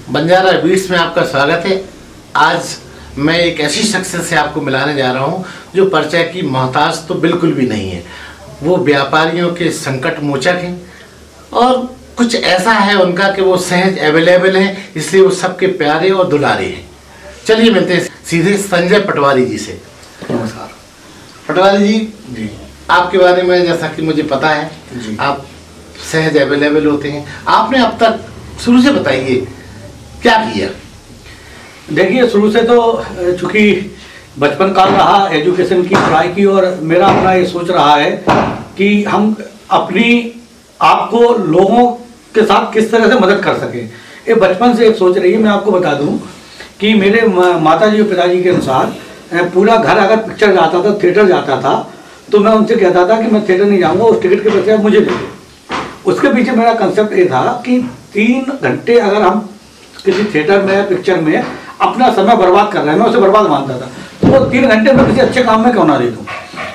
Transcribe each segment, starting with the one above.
Banjara beats में आपका स्वागत है। आज मैं एक ऐसी शख्सियत से आपको मिलाने जा रहा हूं जो परिचय की मोहताज तो बिल्कुल भी नहीं है। वो व्यापारियों के संकट मोचक हैं और कुछ ऐसा है उनका कि वो सहज अवेलेबल है, इसलिए वो सबके प्यारे और दुलारे हैं। चलिए मिलते हैं सीधे संजय पटवारी जी से। नमस्कार पटवारी जी, आपके बारे में जैसा कि मुझे पता है जी, आप सहज अवेलेबल होते हैं। आपने अब तक शुरू से बताइए क्या किया? देखिए, शुरू से तो चूंकि बचपन काल रहा, एजुकेशन की पढ़ाई की, और मेरा अपना ये सोच रहा है कि हम अपनी आप को लोगों के साथ किस तरह से मदद कर सकें। ये बचपन से एक सोच रही है। मैं आपको बता दूं कि मेरे माताजी और पिताजी के अनुसार पूरा घर अगर पिक्चर जाता था, थिएटर जाता था, तो मैं उनसे कहता था कि मैं थिएटर नहीं जाऊंगा, उस टिकट के पैसे आप मुझे दे दो। उसके पीछे मेरा कंसेप्ट ये था कि 3 घंटे अगर हम किसी थिएटर में, पिक्चर में अपना समय बर्बाद कर रहे हैं, मैं उसे बर्बाद मानता था, तो वो 3 घंटे में किसी अच्छे काम में क्यों ना दे दूँ।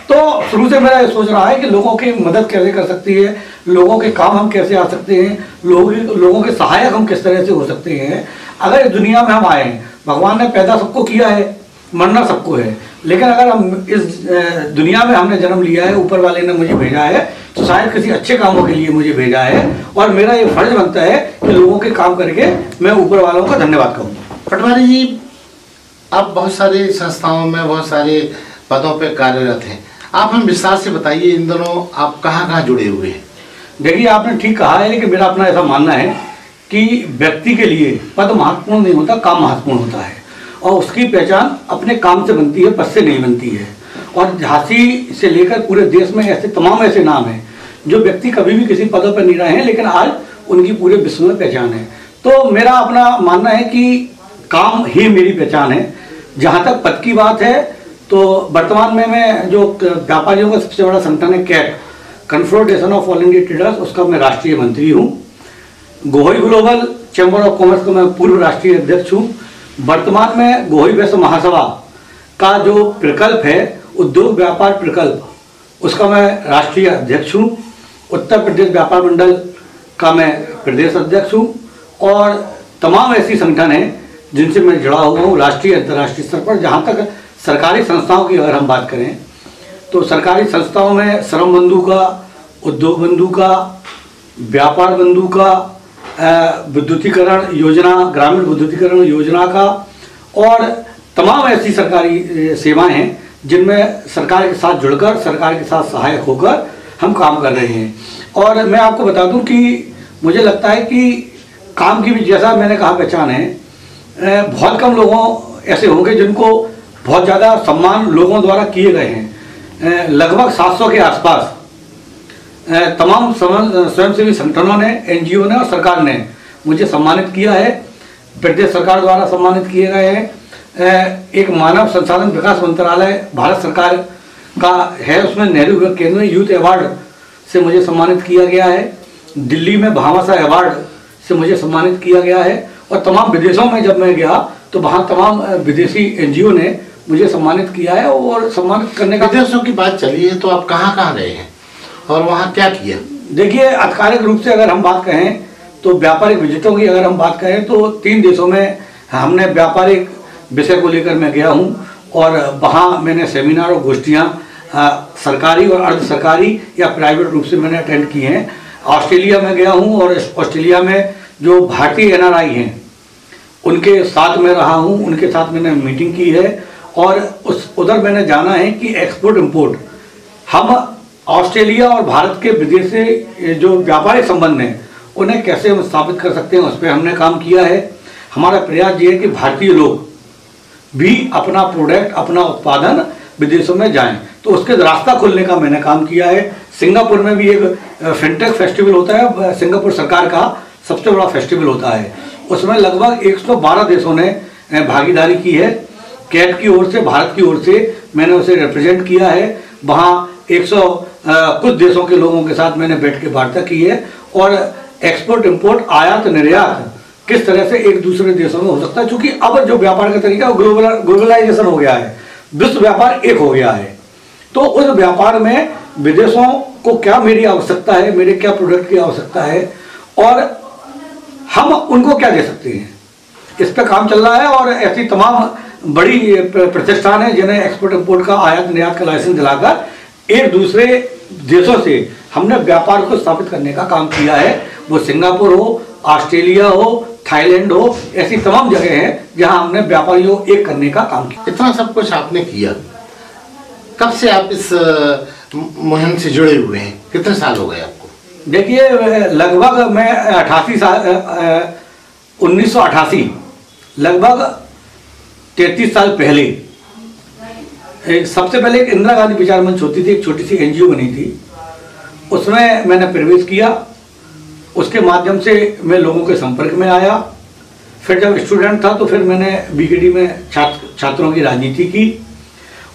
तो शुरू से मेरा ये सोच रहा है कि लोगों की मदद कैसे कर सकती है, लोगों के काम हम कैसे आ सकते हैं, लोगों के सहायक हम किस तरह से हो सकते हैं। अगर इस दुनिया में हम आए हैं, भगवान ने पैदा सबको किया है, मरना सबको है, लेकिन अगर हम इस दुनिया में हमने जन्म लिया है, ऊपर वाले ने मुझे भेजा है, तो शायद किसी अच्छे कामों के लिए मुझे भेजा है, और मेरा ये फर्ज बनता है कि लोगों के काम करके मैं ऊपर वालों का धन्यवाद कहूँ। पटवारी जी, आप बहुत सारे संस्थाओं में बहुत सारे पदों पर कार्यरत हैं। आप हमें विस्तार से बताइए, इन दोनों आप कहाँ जुड़े हुए हैं? देखिए, आपने ठीक कहा है, लेकिन मेरा अपना ऐसा मानना है कि व्यक्ति के लिए पद महत्वपूर्ण नहीं होता, काम महत्वपूर्ण होता है, और उसकी पहचान अपने काम से बनती है, पद से नहीं बनती है। और झांसी से लेकर पूरे देश में ऐसे तमाम ऐसे नाम हैं जो व्यक्ति कभी भी किसी पदों पर नहीं रहे हैं, लेकिन आज उनकी पूरे विश्व में पहचान है। तो मेरा अपना मानना है कि काम ही मेरी पहचान है। जहाँ तक पद की बात है, तो वर्तमान में मैं जो व्यापारियों का सबसे बड़ा संगठन है CAIT, confederation of all India traders, उसका मैं राष्ट्रीय मंत्री हूँ। गोहई ग्लोबल चैम्बर ऑफ कॉमर्स का मैं पूर्व राष्ट्रीय अध्यक्ष हूँ। वर्तमान में गोहई वैश्य महासभा का जो प्रकल्प है, उद्योग व्यापार प्रकल्प, उसका मैं राष्ट्रीय अध्यक्ष हूँ। उत्तर प्रदेश व्यापार मंडल का मैं प्रदेश अध्यक्ष हूँ, और तमाम ऐसी संगठन हैं जिनसे मैं जुड़ा हुआ हूँ राष्ट्रीय अंतर्राष्ट्रीय स्तर पर। जहाँ तक सरकारी संस्थाओं की अगर हम बात करें, तो सरकारी संस्थाओं में श्रम बंधु का, उद्योग बंधु का, व्यापार बंधु का, विद्युतीकरण योजना, ग्रामीण विद्युतीकरण योजना का, और तमाम ऐसी सरकारी सेवाएं हैं जिनमें सरकार के साथ जुड़कर, सरकार के साथ सहायक होकर हम काम कर रहे हैं। और मैं आपको बता दूं कि मुझे लगता है कि काम की भी, जैसा मैंने कहा, पहचान है। बहुत कम लोगों ऐसे होंगे जिनको बहुत ज़्यादा सम्मान लोगों द्वारा किए गए हैं। लगभग 700 के आसपास तमाम स्वयंसेवी संगठनों ने, एनजीओ ने और सरकार ने मुझे सम्मानित किया है। प्रदेश सरकार द्वारा सम्मानित किए गए हैं। एक मानव संसाधन विकास मंत्रालय भारत सरकार का है, उसमें नेहरू युवा केंद्र में यूथ अवार्ड से मुझे सम्मानित किया गया है। दिल्ली में भामाशाह अवार्ड से मुझे सम्मानित किया गया है, और तमाम विदेशों में जब मैं गया तो वहाँ तमाम विदेशी एनजीओ ने मुझे सम्मानित किया है। और सम्मानित करने का, विदेशों की बात चली है, तो आप कहाँ रहे हैं और वहाँ क्या किया? देखिए, आधिकारिक रूप से अगर हम बात कहें, तो व्यापारिक विजिटों की अगर हम बात करें, तो 3 देशों में हमने व्यापारिक विषय को लेकर मैं गया हूँ, और वहाँ मैंने सेमिनार और गोष्ठियाँ सरकारी और अर्ध सरकारी या प्राइवेट रूप से मैंने अटेंड की हैं। ऑस्ट्रेलिया में गया हूँ, और ऑस्ट्रेलिया में जो भारतीय NRI हैं उनके साथ में रहा हूँ, उनके साथ मैंने मीटिंग की है। और उधर मैंने जाना है कि एक्सपोर्ट इंपोर्ट, हम ऑस्ट्रेलिया और भारत के विदेशी जो व्यापारिक संबंध हैं उन्हें कैसे हम स्थापित कर सकते हैं, उस पर हमने काम किया है। हमारा प्रयास ये है कि भारतीय लोग भी अपना प्रोडक्ट, अपना उत्पादन विदेशों में जाएं, तो उसके रास्ता खोलने का मैंने काम किया है। सिंगापुर में भी एक फिनटेक फेस्टिवल होता है, सिंगापुर सरकार का सबसे बड़ा फेस्टिवल होता है, उसमें लगभग 112 देशों ने भागीदारी की है। कैट की ओर से, भारत की ओर से मैंने उसे रिप्रेजेंट किया है। वहाँ 100 कुछ देशों के लोगों के साथ मैंने बैठ के वार्ता की है, और एक्सपोर्ट इंपोर्ट, आयात निर्यात किस तरह से एक दूसरे देशों में हो सकता है। क्योंकि अब जो व्यापार का तरीका ग्लोबलाइजेशन हो गया है, विश्व व्यापार एक हो गया है, तो उस व्यापार में विदेशों को क्या मेरी आवश्यकता है, मेरे क्या प्रोडक्ट की आवश्यकता है, और हम उनको क्या दे सकते हैं। इस पर काम चल रहा है। और ऐसी तमाम बड़ी प्रतिष्ठान है जिन्हें एक्सपोर्ट इंपोर्ट का आयात निर्यात का लाइसेंस दिलाकर एक दूसरे देशों से हमने व्यापार को स्थापित करने का काम किया है। वो सिंगापुर हो, ऑस्ट्रेलिया हो, थाईलैंड हो, ऐसी तमाम जगह हैं जहां हमने व्यापारियों को एक करने का काम किया। इतना सब कुछ आपने किया, कब से आप इस मुहिम से जुड़े हुए हैं? कितने साल हो गए आपको? देखिए, लगभग मैं 1988 लगभग 33 साल पहले सबसे पहले एक इंदिरा गांधी विचार मंच होती थी, एक छोटी सी NGO बनी थी, उसमें मैंने प्रवेश किया। उसके माध्यम से मैं लोगों के संपर्क में आया। फिर जब स्टूडेंट था तो फिर मैंने BKD में छात्रों की राजनीति की।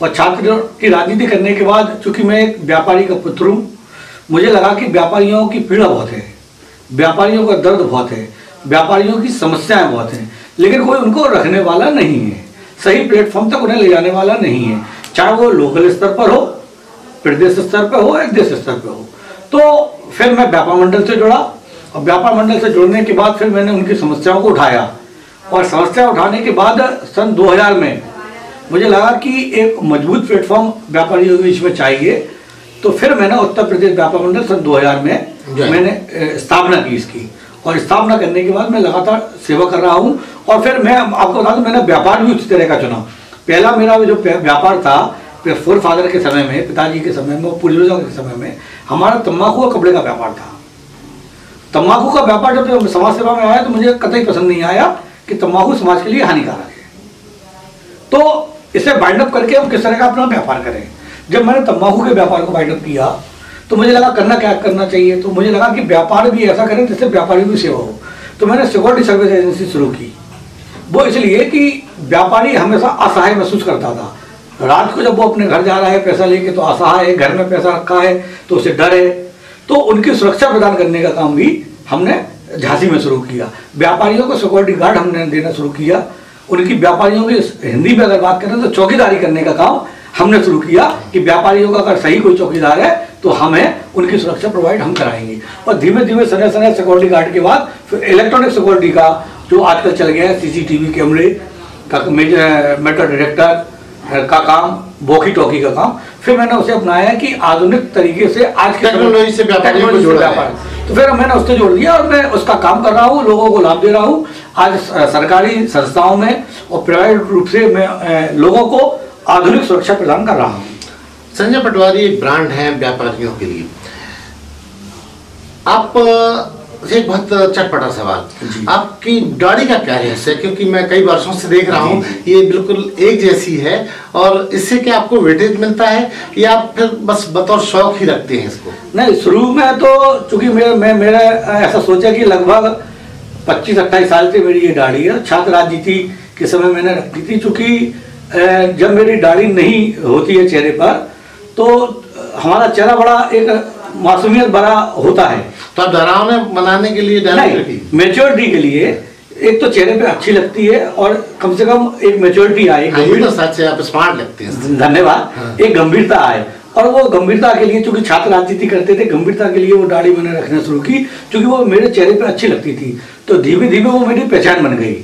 और छात्रों की राजनीति करने के बाद, चूंकि मैं एक व्यापारी का पुत्र हूँ, मुझे लगा कि व्यापारियों की पीड़ा बहुत है, व्यापारियों का दर्द बहुत है, व्यापारियों की समस्याएं बहुत हैं, लेकिन कोई उनको रखने वाला नहीं है, सही प्लेटफॉर्म तक उन्हें ले जाने वाला नहीं है, चाहे वो लोकल स्तर पर हो, प्रदेश स्तर पर हो, एक देश स्तर पर हो। तो फिर मैं व्यापार मंडल से जुड़ा, और व्यापार मंडल से जुड़ने के बाद फिर मैंने उनकी समस्याओं को उठाया। और समस्या उठाने के बाद सन 2000 में मुझे लगा कि एक मजबूत प्लेटफॉर्म व्यापारियों के बीच में चाहिए। तो फिर मैंने उत्तर प्रदेश व्यापार मंडल सन 2000 में मैंने स्थापना की इसकी। और स्थापना करने के बाद मैं लगातार सेवा कर रहा हूँ। और फिर मैं आपको बता दूं, मैंने व्यापार भी उसी तरह का चुना। पहला मेरा जो व्यापार था, फोर फादर के समय में, पिताजी के समय में, पूर्वजों के समय में, हमारा तंबाकू और कपड़े का व्यापार था। तंबाकू का व्यापार जब समाज सेवा में आया तो मुझे कतई पसंद नहीं आया कि तंबाकू समाज के लिए हानिकारक है, तो इसे बाइंड अप करके हम किस तरह का अपना व्यापार करें। जब मैंने तंबाकू के व्यापार को बाइंड अप किया तो मुझे लगा क्या करना चाहिए। तो मुझे लगा कि व्यापार भी ऐसा करें जिससे व्यापारियों की सेवा हो। तो मैंने सिक्योरिटी सर्विस एजेंसी शुरू की। वो इसलिए कि व्यापारी हमेशा असहाय महसूस करता था। रात को जब वो अपने घर जा रहा है पैसा लेके तो असहाय है, घर में पैसा रखा है तो उसे डर है। तो उनकी सुरक्षा प्रदान करने का काम भी हमने झांसी में शुरू किया। व्यापारियों को सिक्योरिटी गार्ड हमने देना शुरू किया। उनकी व्यापारियों की हिंदी में अगर बात करें तो चौकीदारी करने का काम हमने शुरू किया कि व्यापारियों का अगर सही कोई चौकीदार है तो हमें उनकी सुरक्षा प्रोवाइड हम कराएंगे। और धीमे धीमे समय सिक्योरिटी गार्ड के बाद फिर इलेक्ट्रॉनिक सिक्योरिटी का जो आजकल चल गया है, CCTV कैमरे का, मेटल डिटेक्टर का काम, वॉकी टॉकी का काम, फिर मैंने उसे अपनाया कि आधुनिक तरीके से आज के टेक्नोलॉजी से व्यापारियों को जोड़ा है। तो फिर मैंने उससे जोड़ दिया और मैं उसका काम कर रहा हूँ, लोगों को लाभ दे रहा हूँ। आज सरकारी संस्थाओं में और प्राइवेट रूप से मैं लोगों को आधुनिक सुरक्षा प्रदान कर रहा हूँ। संजय पटवारी एक ब्रांड है व्यापारियों के लिए। आप एक बहुत चटपटा सवाल, आपकी दाढ़ी का क्या रहस्य है? क्योंकि मैं कई वर्षों से देख रहा हूँ ये बिल्कुल एक जैसी है, और इससे क्या आपको वेटेज मिलता है या आप फिर बस बतौर शौक ही रखते हैं इसको? नहीं, शुरू में तो चूंकि मेरा ऐसा सोचा कि लगभग 25-28 साल से मेरी ये दाढ़ी है। छात्र राजनीति के समय मैंने रखी थी। चूंकि जब मेरी दाढ़ी नहीं होती है चेहरे पर तो हमारा चेहरा बड़ा एक मासूमियत भरा होता है। तो आप डरावने बनाने के लिए मैच्योरिटी के लिए एक तो चेहरे पे अच्छी लगती है और कम से कम एक मैच्योरिटी आए। तो सच है, आप स्मार्ट लगते हैं। धन्यवाद। हाँ। एक गंभीरता आए, और वो गंभीरता के लिए चूंकि छात्र राजनीति करते थे, गंभीरता के लिए वो दाढ़ी मैंने रखना शुरू की क्योंकि वो मेरे चेहरे पे अच्छी लगती थी। तो धीमे धीमे वो मेरी पहचान बन गई,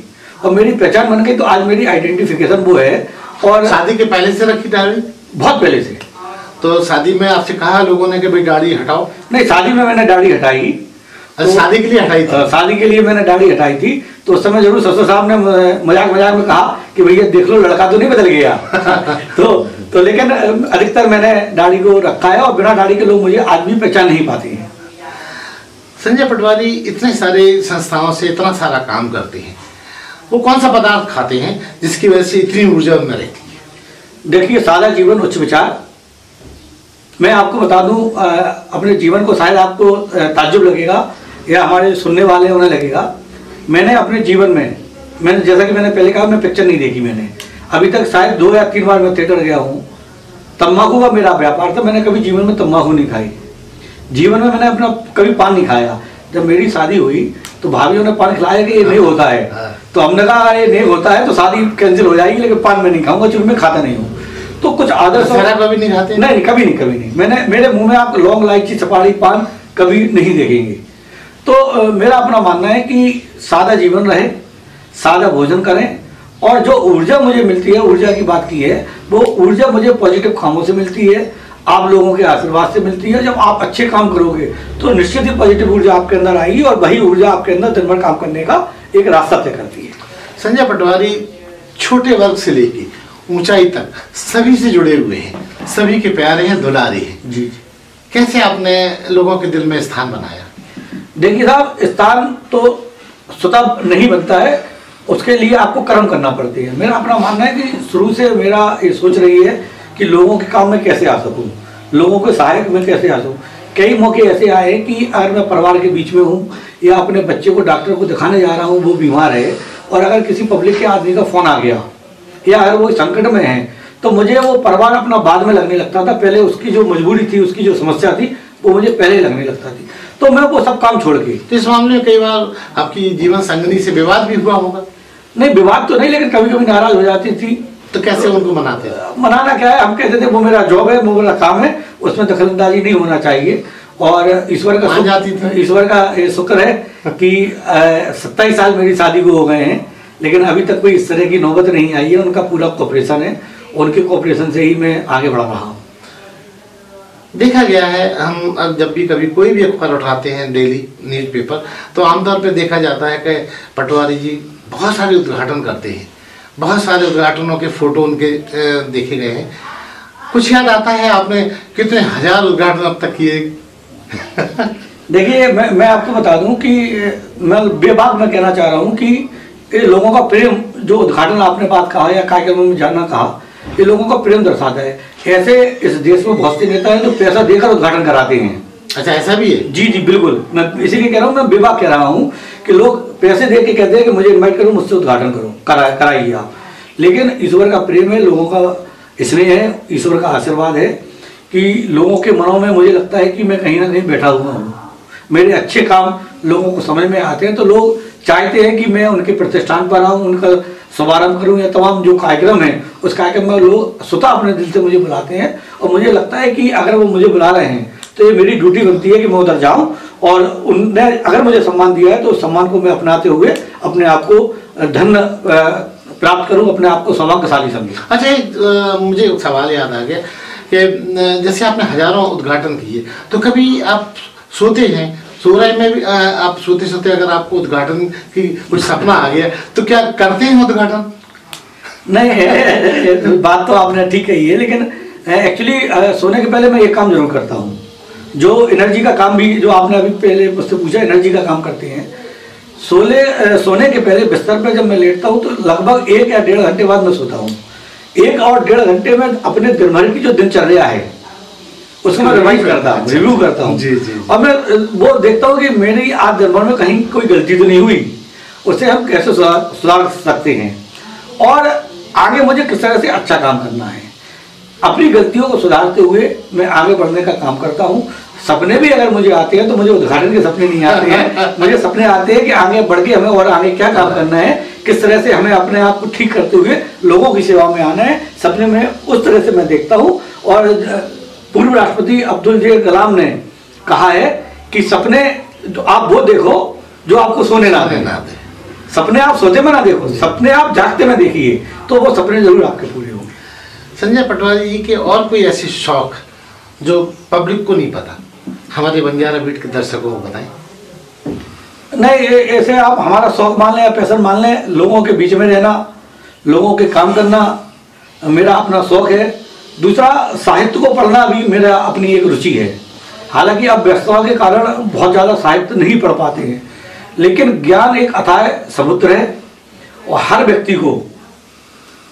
और मेरी पहचान बन गई तो आज मेरी आइडेंटिफिकेशन वो है। और शादी के पहले से रखी दाढ़ी? बहुत पहले से। तो शादी में आपसे कहा लोगों ने कि भाई दाढ़ी हटाओ? नहीं, शादी में मैंने दाढ़ी हटाई। तो शादी के लिए हटाई थी? शादी के लिए मैंने दाढ़ी हटाई थी। तो उस समय जरूर ससुर साहब ने मजाक में कहा कि भैया देख लो लड़का तो नहीं बदल गया। तो लेकिन अधिकतर मैंने दाढ़ी को रखा है, और बिना दाढ़ी के लोग मुझे आज भी पहचान नहीं पाते हैं। संजय पटवारी इतने सारे संस्थाओं से इतना सारा काम करते हैं, वो कौन सा पदार्थ खाते हैं जिसकी वजह से इतनी ऊर्जा में रहती है? देखिए, सादा जीवन उच्च विचार। मैं आपको बता दूं, अपने जीवन को शायद आपको ताज्जुब लगेगा या हमारे सुनने वाले उन्हें लगेगा। मैंने अपने जीवन में, मैंने जैसा कि मैंने पहले कहा, मैं पिक्चर नहीं देखी। मैंने अभी तक शायद 2 या 3 बार मैं थिएटर गया हूँ। तम्बाकू का मेरा व्यापार था, मैंने कभी जीवन में तम्बाकू नहीं खाई। जीवन में मैंने अपना कभी पान नहीं खाया। जब मेरी शादी हुई तो भाभीओं ने पान खिलाया कि ये नहीं होता है। तो हमने कहा ये नहीं होता है तो शादी कैंसिल हो जाएगी, लेकिन पान मैं नहीं खाऊंगा क्योंकि मैं खाता नहीं हूँ। तो कुछ आदर्श कभी नहीं खाते? नहीं, कभी नहीं। मेरे मुंह में आप लौंग, इलायची, सुपारी, पान कभी नहीं देखेंगे। तो मेरा अपना मानना है कि सादा जीवन रहे, सादा भोजन करें, और जो ऊर्जा मुझे मिलती है, ऊर्जा की बात की है, वो ऊर्जा मुझे पॉजिटिव कामों से मिलती है, आप लोगों के आशीर्वाद से मिलती है। जब आप अच्छे काम करोगे तो निश्चित ही पॉजिटिव ऊर्जा आपके अंदर आएगी, और वही ऊर्जा आपके अंदर दिन भर काम करने का एक रास्ता तय करती है। संजय पटवारी छोटे वर्ग से लेके ऊंचाई तक सभी से जुड़े हुए हैं, सभी के प्यारे हैं, दुलारे हैं। जी। कैसे आपने लोगों के दिल में स्थान बनाया? देखिए साहब, स्थान तो स्वतः नहीं बनता है, उसके लिए आपको कर्म करना पड़ती है। मेरा अपना मानना है कि शुरू से मेरा ये सोच रही है कि लोगों के काम में कैसे आ सकूं, लोगों के सहायक में कैसे आ सकूं। कई मौके ऐसे आए कि अगर मैं परिवार के बीच में हूँ या अपने बच्चे को डॉक्टर को दिखाने जा रहा हूँ, वो बीमार है, और अगर किसी पब्लिक के आदमी का फ़ोन आ गया या अगर वो संकट में है, तो मुझे वो परिवार अपना बाद में लगने लगता था। पहले उसकी जो मजबूरी थी, उसकी जो समस्या थी, वो मुझे पहले लगने लगता थी। तो मैं वो सब काम छोड़ के। तो इस मामले में कई बार आपकी जीवन संगनी से विवाद भी हुआ होगा? नहीं, विवाद तो नहीं, लेकिन कभी कभी नाराज हो जाती थी। तो कैसे उनको मनाते थे? मनाना क्या है, हम कहते थे वो मेरा जॉब है, वो मेरा काम है, उसमें दखलंदाजी नहीं होना चाहिए। और ईश्वर का ये शुक्र है कि 27 साल मेरी शादी को हो गए हैं, लेकिन अभी तक कोई इस तरह की नौबत नहीं आई है। उनका पूरा कोऑपरेशन है, उनके कोऑपरेशन से ही मैं आगे बढ़ रहा हूँ। देखा गया है, हम अब जब भी कभी कोई भी अखबार उठाते हैं, डेली न्यूज़पेपर, तो आमतौर पे देखा जाता है कि पटवारी जी बहुत सारे उद्घाटन करते हैं, बहुत सारे उद्घाटनों के फोटो उनके देखे गए हैं। कुछ याद आता है आपने कितने हजार उद्घाटन अब तक किए? देखिए, मैं आपको बता दूं कि मैं बेबाक में कहना चाह रहा हूं कि ये लोगों का प्रेम, जो उद्घाटन आपने बात कहा या कार्यक्रम में जानना कहा, ये लोगों का प्रेम दर्शाता है। ऐसे इस देश में बहुत से नेता हैं जो पैसा देकर उद्घाटन कराते हैं। अच्छा, ऐसा भी है? जी जी बिल्कुल, मैं इसीलिए कह रहा हूँ, मैं बेबाक कह रहा हूँ कि लोग पैसे दे के कहते हैं कि मुझे इन्वाइट करो, मुझसे उद्घाटन करो, कराइए आप। लेकिन ईश्वर का प्रेम है, लोगों का स्नेह है, ईश्वर का आशीर्वाद है कि लोगों के मनों में मुझे लगता है कि मैं कहीं ना कहीं बैठा हुआ हूँ। मेरे अच्छे काम लोगों को समझ में आते हैं, तो लोग चाहते हैं कि मैं उनके प्रतिष्ठान पर आऊँ, उनका शुभारंभ करूँ, या तमाम जो कार्यक्रम है उस कार्यक्रम में लोग स्वतः अपने दिल से मुझे बुलाते हैं। और मुझे लगता है कि अगर वो मुझे बुला रहे हैं तो ये मेरी ड्यूटी बनती है कि मैं उधर जाऊँ, और उनने अगर मुझे सम्मान दिया है तो उस सम्मान को मैं अपनाते हुए अपने आप को धन्य प्राप्त करूँ, अपने आप को सौभाग्यशाली समझूं। अच्छा, मुझे एक सवाल याद आ गया कि जैसे आपने हजारों उद्घाटन किए, तो कभी आप सोते हैं, सो रहे में भी आप सोते सोते अगर आपको उद्घाटन की कुछ सपना आ गया तो क्या करते हैं उद्घाटन? नहीं, बात तो आपने ठीक कही है, लेकिन एक्चुअली सोने के पहले मैं एक काम जरूर करता हूँ, जो एनर्जी का काम भी, जो आपने अभी पहले मुझसे पूछा, एनर्जी का काम करते हैं। सोने के पहले बिस्तर पर जब मैं लेटता हूँ तो लगभग 1 या 1.5 घंटे बाद मैं सोता हूँ। 1 और 1.5 घंटे में अपने दिन भर की जो दिनचर्या है उसको मैं रिवाइज करता हूँ, रिव्यू करता हूँ। जी जी। और मैं वो देखता हूँ कि मेरी आज दिन भर में कहीं कोई गलती तो नहीं हुई, उसे हम कैसे सुधार सकते हैं, और आगे मुझे किस तरह से अच्छा काम करना है। अपनी गलतियों को सुधारते हुए मैं आगे बढ़ने का काम करता हूँ। सपने भी अगर मुझे आते हैं तो मुझे उद्घाटन के सपने नहीं आते हैं, मुझे सपने आते हैं कि आगे बढ़ के हमें और आगे क्या काम करना है, किस तरह से हमें अपने आप को ठीक करते हुए लोगों की सेवा में आना है। सपने में उस तरह से मैं देखता हूँ। और पूर्व राष्ट्रपति अब्दुल कलाम ने कहा है कि सपने जो आप वो देखो जो आपको सोने ना दे। सपने आप सोते में ना देखो, सपने आप जागते में देखिए, तो वो सपने जरूर आपके पूरे होंगे। संजय पटवारी जी के और कोई ऐसे शौक जो पब्लिक को नहीं पता, हमारे बंजारा बीट के दर्शकों को बताएं? नहीं, ऐसे आप हमारा शौक मान लें या पैशन मान लें, लोगों के बीच में रहना, लोगों के काम करना मेरा अपना शौक है। दूसरा, साहित्य को पढ़ना भी मेरा अपनी एक रुचि है। हालांकि अब व्यस्तता के कारण बहुत ज़्यादा साहित्य नहीं पढ़ पाते हैं, लेकिन ज्ञान एक अथाह समुद्र है, और हर व्यक्ति को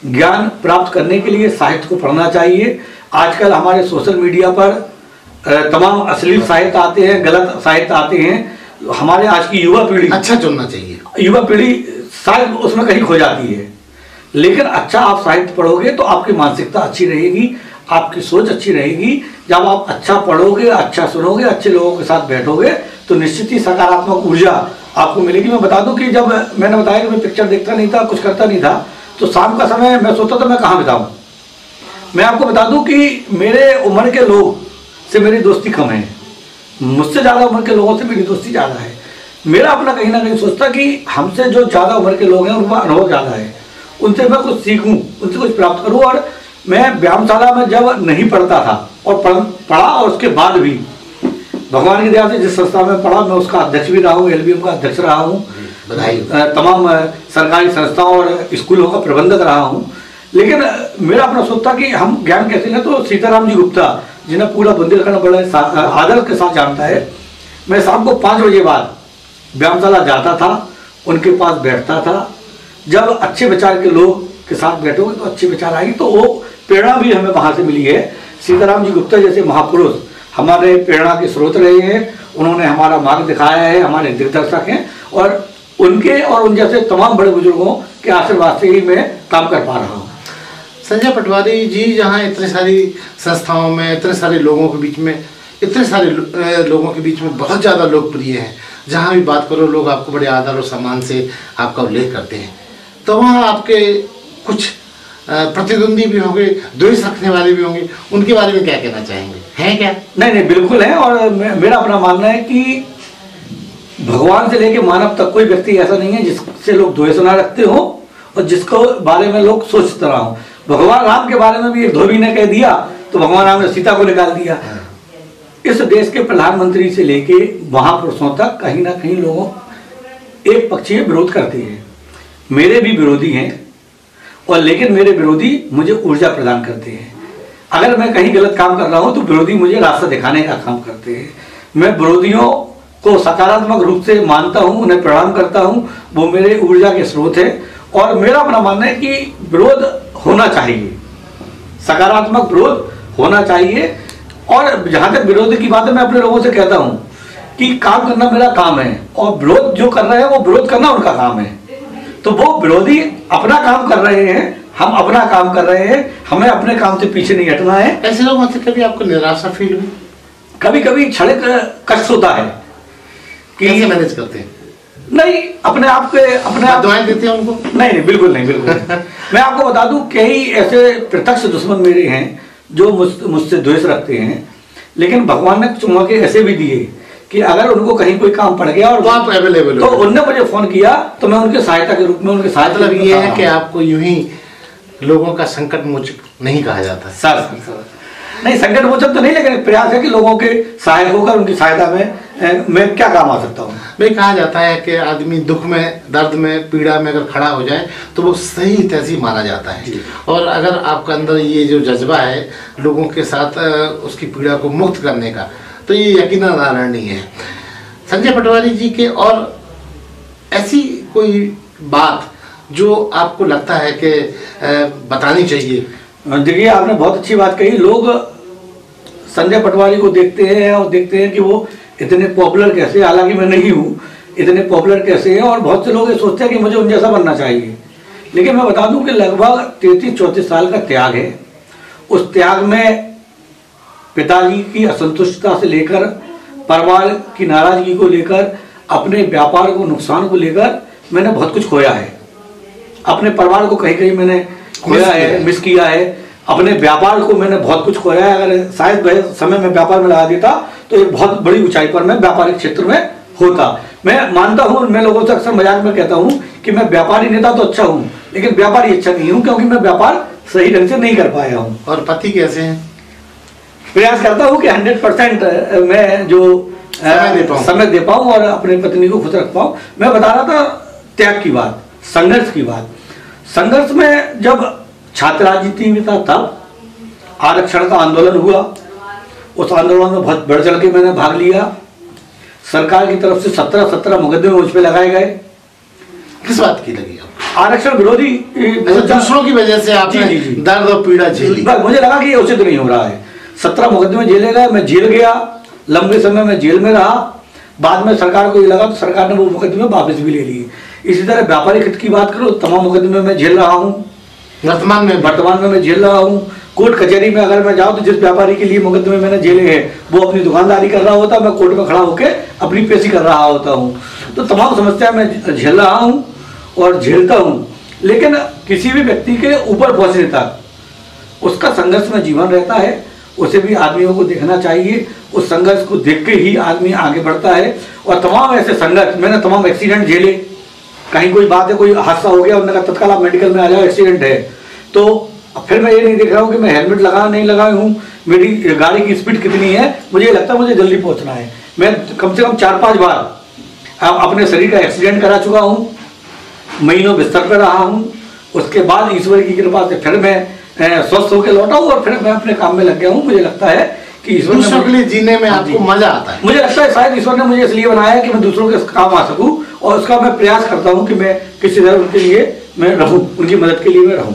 ज्ञान प्राप्त करने के लिए साहित्य को पढ़ना चाहिए। आजकल हमारे सोशल मीडिया पर तमाम अश्लील साहित्य आते हैं, गलत साहित्य आते हैं। हमारे आज की युवा पीढ़ी, अच्छा चुनना चाहिए, युवा पीढ़ी शायद उसमें कहीं खो जाती है, लेकिन अच्छा आप साहित्य पढ़ोगे तो आपकी मानसिकता अच्छी रहेगी, आपकी सोच अच्छी रहेगी। जब आप अच्छा पढ़ोगे, अच्छा सुनोगे, अच्छे लोगों के साथ बैठोगे, तो निश्चित ही सकारात्मक ऊर्जा आपको मिलेगी। मैं बता दूं कि जब मैंने बताया कि मैं पिक्चर देखता नहीं था, कुछ करता नहीं था, तो शाम का समय मैं सोचता था मैं कहाँ बिताऊं। मैं आपको बता दूं कि मेरे उम्र के लोग से मेरी दोस्ती कम है, मुझसे ज़्यादा उम्र के लोगों से मेरी दोस्ती ज़्यादा है। मेरा अपना कहीं ना कहीं सोचता कि हमसे जो ज़्यादा उम्र के लोग हैं उनका अनुभव ज़्यादा है, उनसे मैं कुछ सीखूं, उनसे कुछ प्राप्त करूं। और मैं व्यायामशाला में जब नहीं पढ़ता था और पढ़ा और उसके बाद भी भगवान की दया से जिस संस्था में पढ़ा मैं उसका अध्यक्ष भी रहा हूँ, LBM का अध्यक्ष रहा हूँ, तमाम सरकारी संस्थाओं और स्कूलों का प्रबंधक रहा हूँ। लेकिन मेरा अपना सोचता कि हम ज्ञान कैसे लें, तो सीताराम जी गुप्ता जिन्हें पूरा बुंदेलखंड बड़े आदर के साथ जानता है, मैं शाम को 5 बजे बाद व्यायामशाला जाता था, उनके पास बैठता था। जब अच्छे विचार के लोग के साथ बैठोगे तो अच्छे विचार आएंगे, तो वो प्रेरणा भी हमें वहाँ से मिली है। सीताराम जी गुप्ता जैसे महापुरुष हमारे प्रेरणा के स्रोत रहे हैं, उन्होंने हमारा मार्ग दिखाया है, हमारे दिग्दर्शक हैं, और उनके और उन जैसे तमाम बड़े बुजुर्गों के आशीर्वाद से ही मैं काम कर पा रहा हूँ। संजय पटवारी जी, जहाँ इतनी सारी संस्थाओं में, इतने सारे लोगों के बीच में, इतने सारे लोगों के बीच में बहुत ज़्यादा लोकप्रिय हैं, जहाँ भी बात करो लोग आपको बड़े आदर और सम्मान से आपका उल्लेख करते हैं, तो वहाँ आपके कुछ प्रतिद्वंदी भी होंगे, द्वेष रखने वाले भी होंगे, उनके बारे में क्या कहना चाहेंगे? हैं क्या? नहीं, बिल्कुल है। और मेरा अपना मानना है कि भगवान से लेके मानव तक कोई व्यक्ति ऐसा नहीं है जिससे लोग द्वेष ना रखते हो और जिसको बारे में लोग सोचते रहा हो। भगवान राम के बारे में भी एक धोबी ने कह दिया तो भगवान राम ने सीता को निकाल दिया। इस देश के प्रधानमंत्री से लेके महापुरुषों तक कहीं ना कहीं लोग एक पक्षीय विरोध करते हैं। मेरे भी विरोधी हैं, और लेकिन मेरे विरोधी मुझे ऊर्जा प्रदान करते हैं। अगर मैं कहीं गलत काम कर रहा हूं तो विरोधी मुझे रास्ता दिखाने का काम करते हैं। मैं विरोधियों को सकारात्मक रूप से मानता हूं, उन्हें प्रणाम करता हूं, वो मेरे ऊर्जा के स्रोत है। और मेरा अपना मानना है कि विरोध होना चाहिए, सकारात्मक विरोध होना चाहिए। और जहां तक विरोध की बात है, मैं अपने लोगों से कहता हूं कि काम करना मेरा काम है, और विरोध जो कर रहे हैं वो विरोध करना उनका काम है। तो वो विरोधी अपना काम कर रहे हैं, हम अपना काम कर रहे हैं, हमें अपने काम से पीछे नहीं हटना है। ऐसे लोगों से कभी आपको निराशा फील हुई? कभी कभी क्षणिक कष्ट होता है कि कैसे मैनेज करते हैं? नहीं, अपने आप के अपने आप दुआएं देते हैं उनको? नहीं, बिल्कुल नहीं, बिल्कुल नहीं। मैं आपको बता दूं, कई ऐसे प्रत्यक्ष दुश्मन मेरे हैं जो मुझसे द्वेष रखते हैं, लेकिन भगवान ने कुछ मौके ऐसे भी दिए कि अगर उनको कहीं कोई काम पड़ गया और तो आप अवेलेबल तो उनने मुझे फोन किया तो मैं उनके सहायता के रूप में उनके सहायता। मतलब ये है कि आपको यूं ही लोगों का संकट मोचक नहीं कहा जाता? सर नहीं, संकट मोचक तो नहीं, लेकिन प्रयास है कि लोगों के सहायक होकर उनकी सहायता में मैं क्या काम आ सकता हूँ। भाई, कहा जाता है कि आदमी दुख में, दर्द में, पीड़ा में अगर खड़ा हो जाए तो वो सही तैसी माना जाता है। और अगर आपका अंदर ये जो जज्बा है लोगों के साथ उसकी पीड़ा को मुक्त करने का, तो ये यकीनन आदरणीय है। संजय पटवारी जी के और ऐसी कोई बात जो आपको लगता है कि बतानी चाहिए? देखिए, आपने बहुत अच्छी बात कही। लोग संजय पटवारी को देखते हैं और देखते हैं कि वो इतने पॉपुलर कैसे, हालांकि मैं नहीं हूँ, इतने पॉपुलर कैसे हैं, और बहुत से लोग ये सोचते हैं कि मुझे उन जैसा बनना चाहिए। लेकिन मैं बता दूं कि लगभग 33-34 साल का त्याग है। उस त्याग में पिताजी की असंतुष्टता से लेकर, परिवार की नाराजगी को लेकर, अपने व्यापार को नुकसान को लेकर मैंने बहुत कुछ खोया है। अपने परिवार को कहीं कहीं मैंने खोया है, मिस किया है। अपने व्यापार को मैंने बहुत कुछ खोया है। अगर शायद वह समय में व्यापार में लगा देता तो एक बहुत बड़ी ऊंचाई पर मैं व्यापारिक क्षेत्र में होता। मैं मानता हूँ, मैं लोगों से अक्सर मजाक में कहता हूँ कि मैं व्यापारी नेता तो अच्छा हूँ, लेकिन व्यापारी अच्छा नहीं हूँ, क्योंकि मैं व्यापार सही ढंग से नहीं कर पाया हूँ। और पति कैसे हैं? प्रयास करता हूँ कि 100% मैं जो समय दे पाऊँ और अपनी पत्नी को खुश रख पाऊँ। मैं बता रहा था त्याग की बात, संघर्ष की बात। संघर्ष में जब छात्र राजनीति में था तब आरक्षण का आंदोलन हुआ, उस आंदोलन में बहुत बढ़ चढ़ के मैंने भाग लिया। सरकार की तरफ से 17 मुकदमे मुझ पे लगाए गए। किस बात की लगी आपको? आरक्षण विरोधी, दूसरों की वजह से आपने दर्द और पीड़ा झेली? मुझे लगा कि ये उचित नहीं हो रहा है। 17 मुकदमे झेले गए, मैं जेल गया, लंबे समय में जेल में रहा। बाद में सरकार को ये लगा तो सरकार ने वो मुकदमे वापस भी ले लिए। इसी तरह व्यापारिक हित की बात करो, तमाम मुकदमे में झेल रहा हूँ। वर्तमान में मैं झेल रहा हूँ। कोर्ट कचहरी में अगर मैं जाऊँ तो जिस व्यापारी के लिए मुकदमे मैंने झेले हैं वो अपनी दुकानदारी कर रहा होता, मैं कोर्ट में खड़ा होकर अपनी पेशी कर रहा होता हूँ। तो तमाम समस्या मैं झेल रहा हूँ और झेलता हूँ। लेकिन किसी भी व्यक्ति के ऊपर पहुँचने तक उसका संघर्ष में जीवन रहता है, उसे भी आदमियों को देखना चाहिए। उस संघर्ष को देख के ही आदमी आगे बढ़ता है। और तमाम ऐसे संघर्ष, मैंने तमाम एक्सीडेंट झेले, कहीं कोई बात है, कोई हादसा हो गया, उन्होंने कहा तत्काल आप मेडिकल में आ जाओ, एक्सीडेंट है। तो फिर मैं ये नहीं देख रहा हूँ कि मैं हेलमेट लगा नहीं लगाया हूँ, मेरी गाड़ी की स्पीड कितनी है, मुझे लगता है मुझे जल्दी पहुँचना है। मैं कम से कम 4-5 बार अपने शरीर का एक्सीडेंट करा चुका हूँ, महीनों बिस्तर पर रहा हूँ। उसके बाद ईश्वर की कृपा से फिर मैं स्वस्थ होकर लौटा हूँ और फिर मैं अपने काम में लग गया हूँ। मुझे लगता है कि ईश्वर दूसरों के लिए जीने में आपको मजा आता है। मुझे लगता है शायद ईश्वर ने मुझे इसलिए बनाया कि मैं दूसरों के काम आ सकूं, और उसका मैं प्रयास करता हूं कि मैं किसी तरह उनके लिए मैं रहूं, उनकी मदद के लिए मैं रहूं।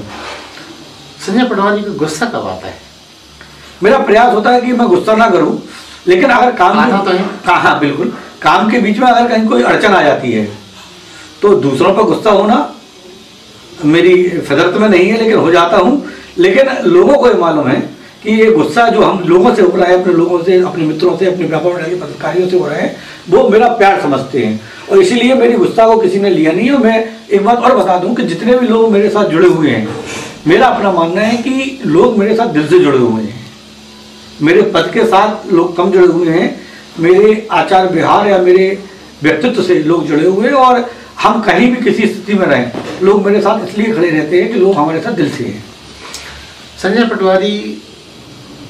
संजय पटवारी को गुस्सा कब आता है? मेरा प्रयास होता है कि मैं गुस्सा ना करूं, लेकिन अगर हाँ बिल्कुल, काम के बीच में अगर कहीं कोई अड़चन आ जाती है तो दूसरों पर गुस्सा होना मेरी फितरत में नहीं है, लेकिन हो जाता हूँ। लेकिन लोगों को ये मालूम है कि ये गुस्सा जो हम लोगों से हो रहा है, अपने लोगों से, अपने मित्रों से, अपने व्यापार मंडल के पदाधिकारियों से हो रहे हैं, वो मेरा प्यार समझते हैं और इसीलिए मेरी गुस्सा को किसी ने लिया नहीं। और मैं एक बात और बता दूं कि जितने भी लोग मेरे साथ जुड़े हुए हैं, मेरा अपना मानना है कि लोग मेरे साथ दिल से जुड़े हुए हैं। मेरे पद के साथ लोग कम जुड़े हुए हैं, मेरे आचार व्यवहार या मेरे व्यक्तित्व से लोग जुड़े हुए हैं। और हम कहीं भी किसी स्थिति में रहें, लोग मेरे साथ इसलिए खड़े रहते हैं कि लोग हमारे साथ दिल से हैं। संजय पटवारी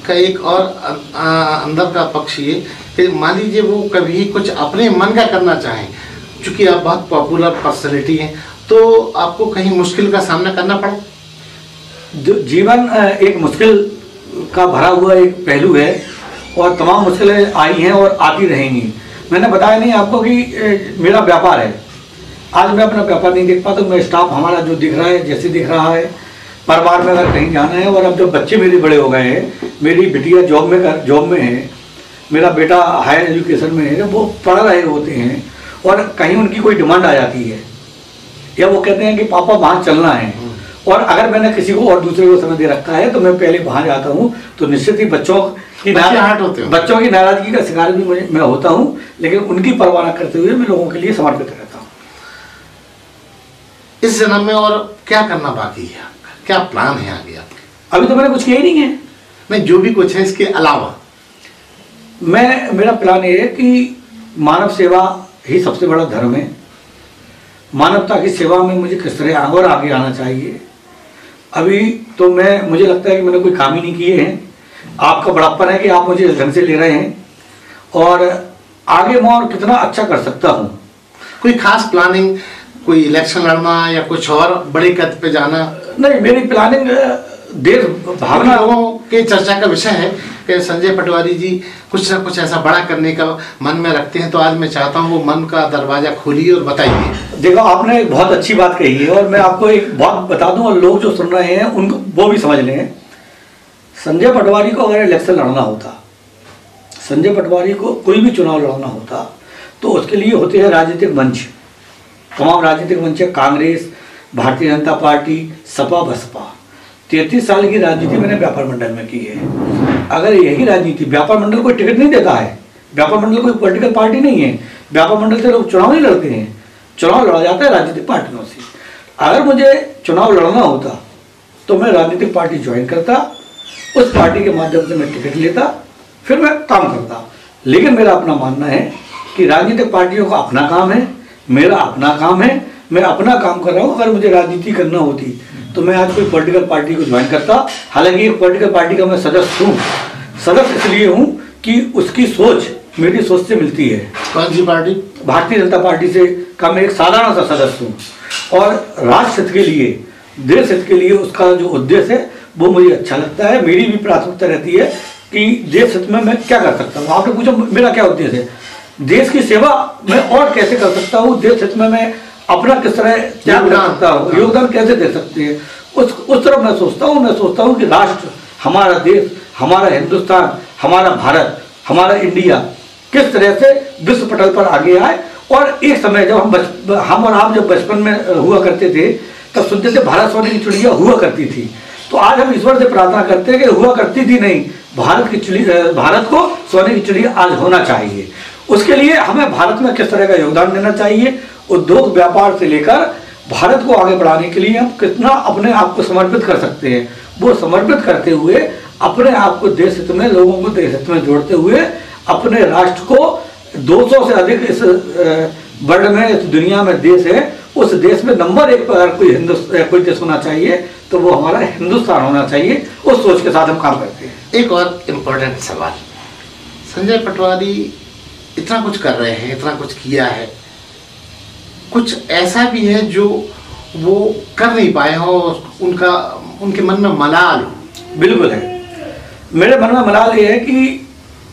का एक और अंदर का पक्ष ये कि मान लीजिए वो कभी कुछ अपने मन का करना चाहें, चूंकि आप बहुत पॉपुलर पर्सनैलिटी हैं, तो आपको कहीं मुश्किल का सामना करना पड़ा? जीवन एक मुश्किल का भरा हुआ एक पहलू है और तमाम मुश्किलें आई हैं और आती रहेंगी। मैंने बताया नहीं आपको कि मेरा व्यापार है, आज मैं अपना व्यापार नहीं देख पाता। मैं स्टाफ हमारा जो दिख रहा है, जैसे दिख रहा है, परिवार में अगर कहीं जाना है, और अब जब बच्चे मेरे बड़े हो गए हैं, मेरी बिटिया जॉब में है, मेरा बेटा हायर एजुकेशन में है, वो पढ़ रहे होते हैं और कहीं उनकी कोई डिमांड आ जाती है या वो कहते हैं कि पापा वहाँ चलना है, और अगर मैंने किसी को और दूसरे को समय दे रखा है तो मैं पहले वहाँ जाता हूँ, तो निश्चित ही बच्चों की नाराजगी का शिकार भी मैं होता हूँ, लेकिन उनकी परवाह करते हुए मैं लोगों के लिए समर्पित रहता हूँ। इस जन्म में और क्या करना बाकी है, क्या प्लान है आगे आपके? अभी तो मैंने कुछ किया ही नहीं है। नहीं, जो भी कुछ है इसके अलावा मेरा प्लान ये है कि मानव सेवा ही सबसे बड़ा धर्म है। मानवता की सेवा में मुझे किस तरह और आगे आना चाहिए। अभी तो मुझे लगता है कि मैंने कोई काम ही नहीं किए हैं। आपका बड़प्पन है कि आप मुझे इस ढंग से ले रहे हैं, और आगे मैं और कितना अच्छा कर सकता हूँ। कोई खास प्लानिंग, कोई इलेक्शन लड़ना या कुछ और बड़े कद पे जाना? नहीं, मेरी प्लानिंग देश भावना। लोगों के चर्चा का विषय है कि संजय पटवारी जी कुछ ना कुछ ऐसा बड़ा करने का मन में रखते हैं, तो आज मैं चाहता हूँ वो मन का दरवाजा खोलिए और बताइए। देखो, आपने एक बहुत अच्छी बात कही है और मैं आपको एक बात बता दूं और लोग जो सुन रहे हैं उनको वो भी समझ लें। संजय पटवारी को अगर इलेक्शन लड़ना होता, संजय पटवारी को कोई भी चुनाव लड़ना होता, तो उसके लिए होते हैं राजनीतिक मंच। तमाम राजनीतिक मंच है, कांग्रेस, भारतीय जनता पार्टी, सपा, बसपा। 33 साल की राजनीति मैंने व्यापार मंडल में की है। अगर यही राजनीति, व्यापार मंडल कोई टिकट नहीं देता है, व्यापार मंडल कोई पॉलिटिकल पार्टी नहीं है, व्यापार मंडल से लोग चुनाव नहीं लड़ते हैं, चुनाव लड़ा जाता है राजनीतिक पार्टियों से। अगर मुझे चुनाव लड़ना होता तो मैं राजनीतिक पार्टी ज्वाइन करता, उस पार्टी के माध्यम से मैं टिकट लेता, फिर मैं काम करता। लेकिन मेरा अपना मानना है कि राजनीतिक पार्टियों का अपना काम है, मेरा अपना काम है, मैं अपना काम कर रहा हूँ। अगर मुझे राजनीति करना होती तो मैं आज कोई पॉलिटिकल पार्टी को ज्वाइन करता। हालांकि एक पॉलिटिकल पार्टी का मैं सदस्य हूँ। सदस्य इसलिए हूँ कि उसकी सोच मेरी सोच से मिलती है। कौन सी पार्टी? भारतीय जनता पार्टी से का मैं एक साधारण सा सदस्य हूँ, और राष्ट्र हित के लिए, देश हित के लिए उसका जो उद्देश्य है वो मुझे अच्छा लगता है। मेरी भी प्राथमिकता रहती है कि देश हित में मैं क्या कर सकता हूँ। आपने पूछा मेरा क्या उद्देश्य है, देश की सेवा मैं और कैसे कर सकता हूँ, देश हित में मैं अपना किस तरह त्याग कर सकता हूँ, योगदान कैसे दे सकते हैं, उस तरफ मैं सोचता हूँ। मैं सोचता हूँ कि राष्ट्र, हमारा देश, हमारा हिंदुस्तान, हमारा भारत, हमारा इंडिया किस तरह से विश्व पटल पर आगे आए। और एक समय जब हम और आप जब बचपन में हुआ करते थे तब सुनते थे भारत सोने की चिड़िया हुआ करती थी। तो आज हम ईश्वर से प्रार्थना करते हैं कि हुआ करती थी नहीं, भारत को सोने की चिड़िया आज होना चाहिए। उसके लिए हमें भारत में किस तरह का योगदान देना चाहिए, उद्योग व्यापार से लेकर भारत को आगे बढ़ाने के लिए हम कितना अपने आप को समर्पित कर सकते हैं, वो समर्पित करते हुए अपने आप को देश हित में, लोगों को देश हित में जोड़ते हुए अपने राष्ट्र को 200 से अधिक इस वर्ल्ड में, इस दुनिया में देश है, उस देश में नंबर 1 पर अगर कोई देश होना चाहिए तो वो हमारा हिंदुस्तान होना चाहिए। उस सोच के साथ हम काम करते हैं। एक और इम्पोर्टेंट सवाल, संजय पटवारी इतना कुछ कर रहे हैं, इतना कुछ किया है, कुछ ऐसा भी है जो वो कर नहीं पाए हो, उनके मन में मलाल हो? बिल्कुल है, मेरे मन में मलाल ये है कि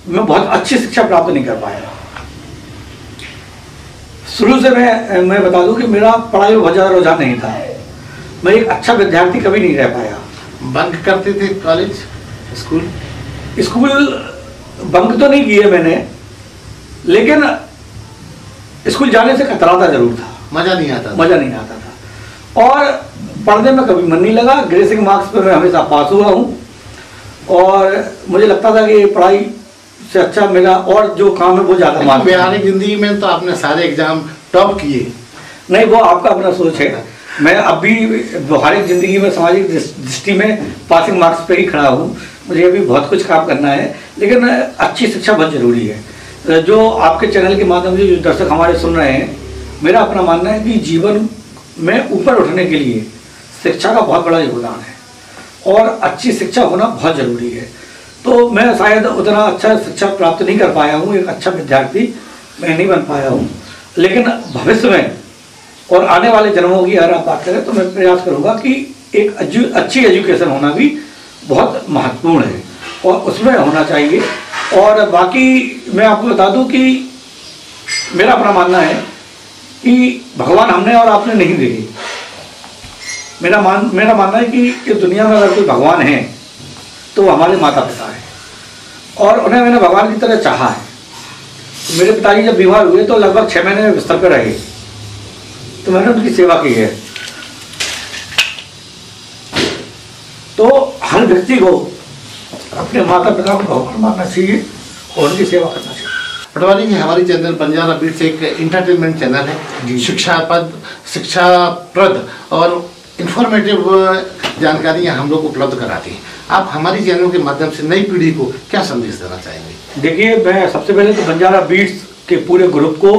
मैं बहुत अच्छी शिक्षा प्राप्त नहीं कर पाया। शुरू से मैं बता दूं कि मेरा पढ़ाई में बहुत ज़्यादा रुझान नहीं था। मैं एक अच्छा विद्यार्थी कभी नहीं रह पाया। बंक करते थे कॉलेज, स्कूल बंक तो नहीं किए मैंने, लेकिन स्कूल जाने से कतराता जरूर था। मजा नहीं आता था और पढ़ने में कभी मन नहीं लगा। ग्रेसिंग मार्क्स पे मैं हमेशा पास हुआ हूँ और मुझे लगता था कि पढ़ाई से अच्छा मेरा और जो काम है वो ज़्यादा मार्क्स। व्यावहारिक जिंदगी में तो आपने सारे एग्जाम टॉप किए। नहीं, वो आपका अपना सोच है। मैं अभी व्यवहारिक जिंदगी में, सामाजिक दृष्टि में पासिंग मार्क्स पे ही खड़ा हूँ। मुझे अभी बहुत कुछ काम करना है, लेकिन अच्छी शिक्षा बहुत जरूरी है। जो आपके चैनल के माध्यम से जो दर्शक हमारे सुन रहे हैं, मेरा अपना मानना है कि जीवन में ऊपर उठने के लिए शिक्षा का बहुत बड़ा योगदान है और अच्छी शिक्षा होना बहुत जरूरी है। तो मैं शायद उतना अच्छा शिक्षा प्राप्त नहीं कर पाया हूँ, एक अच्छा विद्यार्थी मैं नहीं बन पाया हूँ, लेकिन भविष्य में और आने वाले जन्मों की अगर आप बात करें तो मैं प्रयास करूँगा कि एक अच्छी एजुकेशन होना भी बहुत महत्वपूर्ण है और उसमें होना चाहिए। और बाकी मैं आपको बता दूं कि मेरा अपना मानना है कि भगवान हमने और आपने नहीं देखे। मेरा मानना है कि इस दुनिया में अगर कोई भगवान है तो वो हमारे माता पिता है और उन्हें मैंने भगवान की तरह चाहा है। तो मेरे पिताजी जब बीमार हुए तो लगभग 6 महीने बिस्तर पर रहे, तो मैंने उनकी सेवा की है। तो हर व्यक्ति को अपने माता पिता को भगवान मानना चाहिए और उनकी सेवा करना चाहिए। पटवारी जी, हमारी चैनल बंजारा बीट्स एक इंटरटेनमेंट चैनल है, शिक्षाप्रद और इंफॉर्मेटिव जानकारियाँ हम लोग उपलब्ध कराती हैं। आप हमारी चैनल के माध्यम से नई पीढ़ी को क्या संदेश देना चाहेंगे? देखिए, मैं सबसे पहले तो बंजारा बीट्स के पूरे ग्रुप को,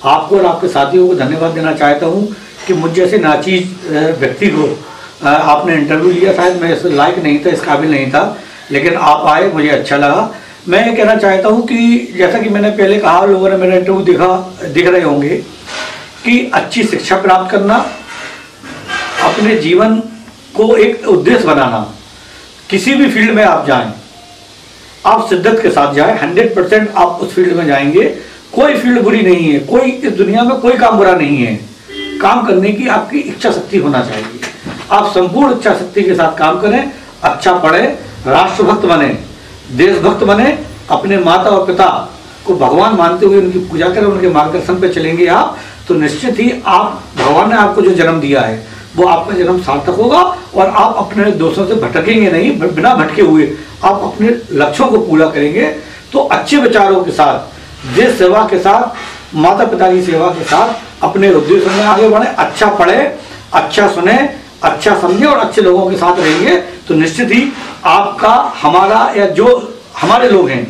आपको और आपके साथियों को धन्यवाद देना चाहता हूँ कि मुझ जैसे नाचीज व्यक्ति को आपने इंटरव्यू लिया। शायद मैं इस लायक नहीं था, इस काबिल नहीं था, लेकिन आप आए, मुझे अच्छा लगा। मैं ये कहना चाहता हूँ कि जैसा कि मैंने पहले कहा, लोगों ने मेरा इंटरव्यू दिख रहे होंगे कि अच्छी शिक्षा प्राप्त करना, अपने जीवन को एक उद्देश्य बनाना, किसी भी फील्ड में आप जाएं, आप शिद्दत के साथ जाएं, 100% आप उस फील्ड में जाएंगे। कोई फील्ड बुरी नहीं है, कोई इस दुनिया में कोई काम बुरा नहीं है। काम करने की आपकी इच्छा शक्ति होना चाहिए। आप संपूर्ण इच्छा शक्ति के साथ काम करें, अच्छा पढ़े, राष्ट्रभक्त बने, देशभक्त बने, अपने माता और पिता को भगवान मानते हुए उनकी पूजा करें, उनके मार्गदर्शन पे चलेंगे आप, तो निश्चित ही आप, भगवान ने आपको जो जन्म दिया है वो आपका जन्म सार्थक होगा और आप अपने दोस्तों से भटकेंगे नहीं। बिना भटके हुए आप अपने लक्ष्यों को पूरा करेंगे। तो अच्छे विचारों के साथ, देश सेवा के साथ, माता पिता की सेवा के साथ अपने उद्देश्य में आगे बढ़े, अच्छा पढ़े, अच्छा सुने, अच्छा समझे और अच्छे लोगों के साथ रहेंगे, तो निश्चित ही आपका, हमारा, या जो हमारे लोग हैं,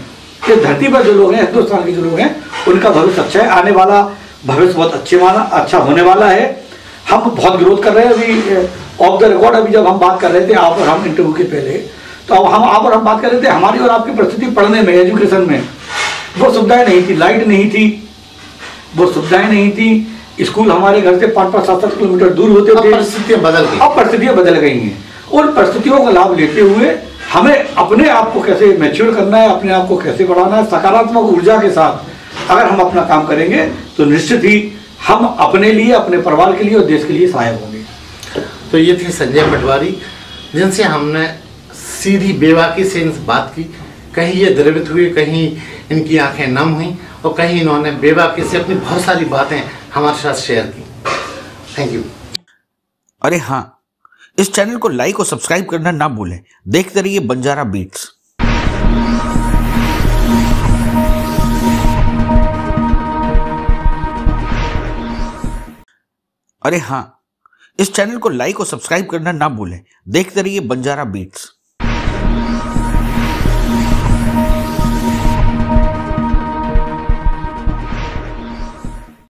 इस धरती पर जो लोग हैं, हिंदुस्तान के जो लोग हैं, उनका भविष्य अच्छा है। आने वाला भविष्य बहुत अच्छा होने वाला है। हम बहुत ग्रोथ कर रहे हैं। अभी ऑफ द रिकॉर्ड, अभी जब हम बात कर रहे थे आप और हम इंटरव्यू के पहले, तो अब आप और हम बात कर रहे थे, हमारी और आपकी परिस्थिति पढ़ने में, एजुकेशन में वो सुविधाएं नहीं थी, लाइट नहीं थी, वो सुविधाएं नहीं थी। स्कूल हमारे घर से 5-5, 7-7 किलोमीटर दूर होते थे। परिस्थितियां बदल गई। अब परिस्थितियां बदल गई हैं। उन परिस्थितियों का लाभ लेते हुए हमें अपने आप को कैसे मैच्योर करना है, अपने आप को कैसे बढ़ाना है, सकारात्मक ऊर्जा के साथ अगर हम अपना काम करेंगे तो निश्चित ही हम अपने लिए, अपने परिवार के लिए और देश के लिए सहायक होंगे। तो ये थे संजय पटवारी, जिनसे हमने सीधी बेबाकी से इनसे बात की। कहीं ये द्रवित हुए, कहीं इनकी आंखें नम हुई और कहीं इन्होंने बेबाकी से अपनी बहुत सारी बातें हमारे साथ शेयर की। Thank you. अरे हाँ, इस चैनल को लाइक और सब्सक्राइब करना ना भूलें। देखते रहिए बंजारा बीट्स। अरे हाँ, इस चैनल को लाइक और सब्सक्राइब करना ना भूलें। देखते रहिए बंजारा बीट्स।